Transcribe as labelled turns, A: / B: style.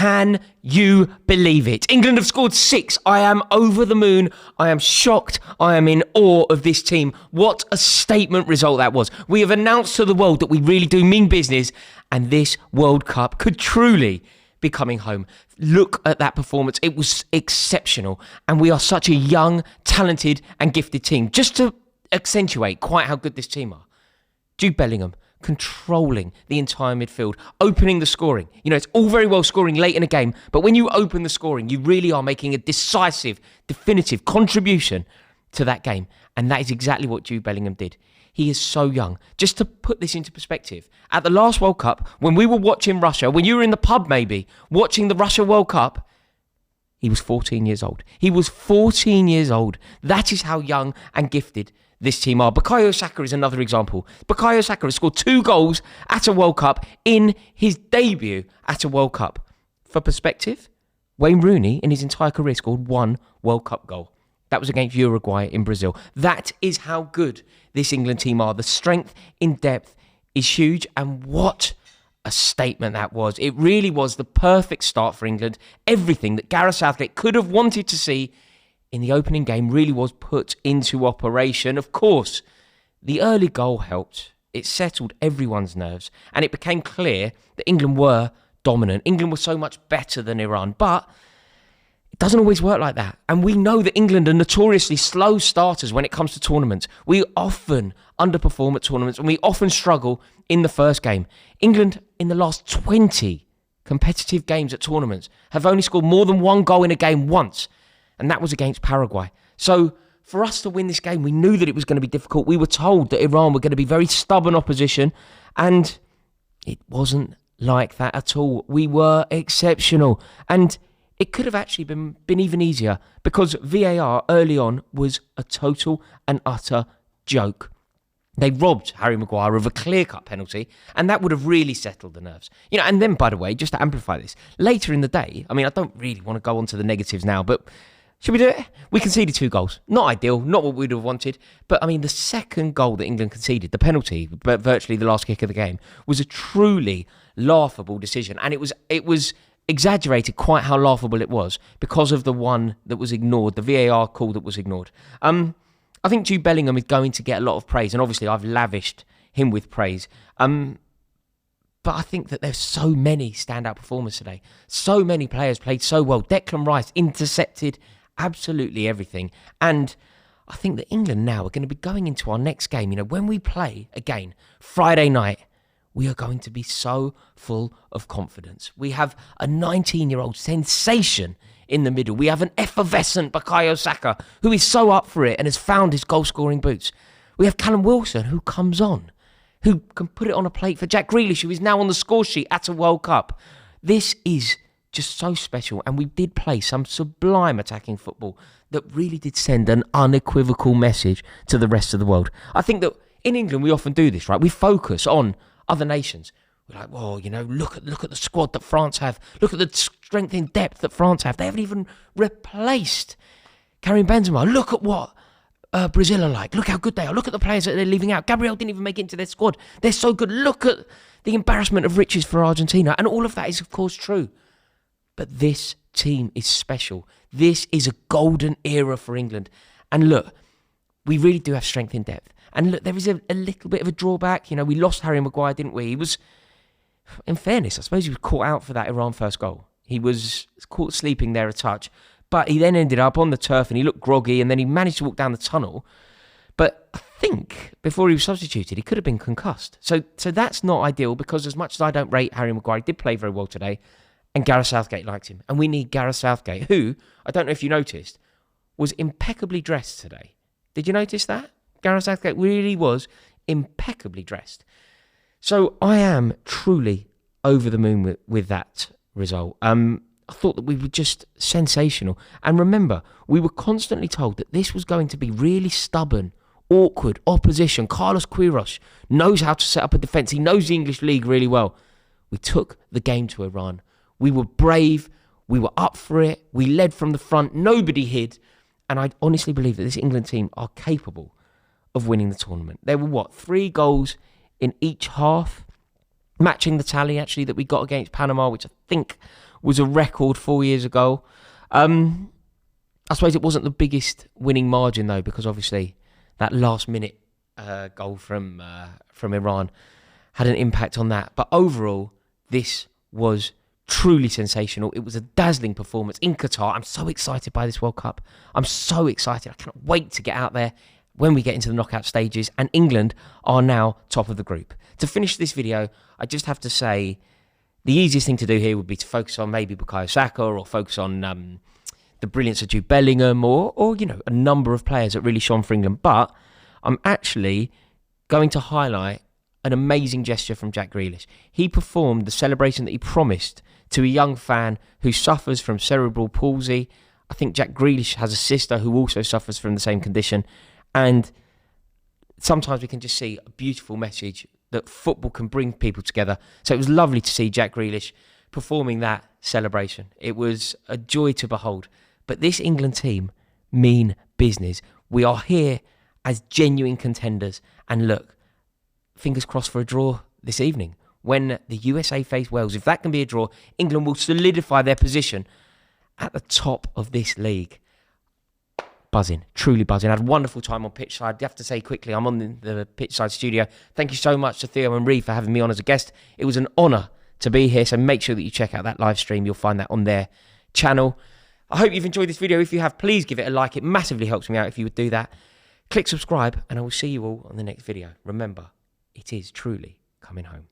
A: Can you believe it? England have scored 6. I am over the moon. I am shocked. I am in awe of this team. What a statement result that was. We have announced to the world that we really do mean business, and this World Cup could truly be coming home. Look at that performance. It was exceptional. And we are such a young, talented and gifted team. Just to accentuate quite how good this team are. Jude Bellingham controlling the entire midfield, opening the scoring. You know, it's all very well scoring late in a game, but when you open the scoring, you really are making a decisive, definitive contribution to that game. And that is exactly what Jude Bellingham did. He is so young. Just to put this into perspective, at the last World Cup, when we were watching Russia, when you were in the pub maybe, watching the Russia World Cup, he was 14 years old. He was 14 years old. That is how young and gifted this team are. Bukayo Saka is another example. Bukayo Saka has scored 2 goals at a World Cup in his debut at a World Cup. For perspective, Wayne Rooney in his entire career scored 1 World Cup goal. That was against Uruguay in Brazil. That is how good this England team are. The strength in depth is huge, and what a statement that was. It really was the perfect start for England. Everything that Gareth Southgate could have wanted to see in the opening game really was put into operation. Of course, the early goal helped. It settled everyone's nerves, and it became clear that England were dominant. England was so much better than Iran, but it doesn't always work like that. And we know that England are notoriously slow starters when it comes to tournaments. We often underperform at tournaments, and we often struggle in the first game. England, in the last 20 competitive games at tournaments, have only scored more than 1 goal in a game once, and that was against Paraguay. So for us to win this game, we knew that it was going to be difficult. We were told that Iran were going to be very stubborn opposition, and it wasn't like that at all. We were exceptional, and it could have actually been even easier, because VAR early on was a total and utter joke. They robbed Harry Maguire of a clear-cut penalty, and that would have really settled the nerves. You know, and then, by the way, just to amplify this, later in the day, I mean, I don't really want to go on to the negatives now, but should we do it? We conceded 2 goals. Not ideal, not what we'd have wanted. But, I mean, the second goal that England conceded, the penalty, but virtually the last kick of the game, was a truly laughable decision. And it was exaggerated quite how laughable it was because of the one that was ignored, the VAR call that was ignored. I think Jude Bellingham is going to get a lot of praise. And obviously, I've lavished him with praise. But I think that there's so many standout performers today. So many players played so well. Declan Rice intercepted absolutely everything. And I think that England now are going to be going into our next game. You know, when we play again Friday night, we are going to be so full of confidence. We have a 19-year-old sensation in the middle. We have an effervescent Bukayo Saka who is so up for it and has found his goal-scoring boots. We have Callum Wilson who comes on, who can put it on a plate for Jack Grealish, who is now on the score sheet at a World Cup. This is just so special, and we did play some sublime attacking football that really did send an unequivocal message to the rest of the world. I think that in England we often do this, right? We focus on other nations. We're like, well, you know, look at the squad that France have. Look at the strength in depth that France have. They haven't even replaced Karim Benzema. Look at what Brazil are like. Look how good they are. Look at the players that they're leaving out. Gabriel didn't even make it into their squad. They're so good. Look at the embarrassment of riches for Argentina. And all of that is, of course, true. But this team is special. This is a golden era for England. And look, we really do have strength in depth. And look, there is a little bit of a drawback. You know, we lost Harry Maguire, didn't we? He was, in fairness, I suppose he was caught out for that Iran first goal. He was caught sleeping there a touch. But he then ended up on the turf and he looked groggy, and then he managed to walk down the tunnel. But I think before he was substituted, he could have been concussed. So that's not ideal, because as much as I don't rate Harry Maguire, he did play very well today. And Gareth Southgate liked him. And we need Gareth Southgate, who, I don't know if you noticed, was impeccably dressed today. Did you notice that? Gareth Southgate really was impeccably dressed. So I am truly over the moon with that result. I thought that we were just sensational. And remember, we were constantly told that this was going to be really stubborn, awkward opposition. Carlos Queiroz knows how to set up a defence. He knows the English league really well. We took the game to Iran. We were brave. We were up for it. We led from the front. Nobody hid. And I honestly believe that this England team are capable of winning the tournament. There were, 3 goals in each half? matching the tally actually that we got against Panama, which I think was a record 4 years ago. I suppose it wasn't the biggest winning margin though, because obviously that last minute goal from Iran had an impact on that. But overall, this was truly sensational. It was a dazzling performance in Qatar. I'm so excited by this World Cup. I'm so excited. I cannot wait to get out there when we get into the knockout stages. And England are now top of the group. To finish this video, I just have to say the easiest thing to do here would be to focus on maybe Bukayo Saka, or focus on the brilliance of Jude Bellingham, or you know, a number of players that really shone for England. But I'm actually going to highlight an amazing gesture from Jack Grealish. He performed the celebration that he promised to a young fan who suffers from cerebral palsy. I think Jack Grealish has a sister who also suffers from the same condition. And sometimes we can just see a beautiful message that football can bring people together. So it was lovely to see Jack Grealish performing that celebration. It was a joy to behold. But this England team mean business. We are here as genuine contenders. And look, fingers crossed for a draw this evening. When the USA face Wales, if that can be a draw, England will solidify their position at the top of this league. Buzzing, truly buzzing. I had a wonderful time on pitchside. I have to say quickly, I'm on the pitchside studio. Thank you so much to Theo and Reeve for having me on as a guest. It was an honour to be here, so make sure that you check out that live stream. You'll find that on their channel. I hope you've enjoyed this video. If you have, please give it a like. It massively helps me out if you would do that. Click subscribe, and I will see you all on the next video. Remember, it is truly coming home.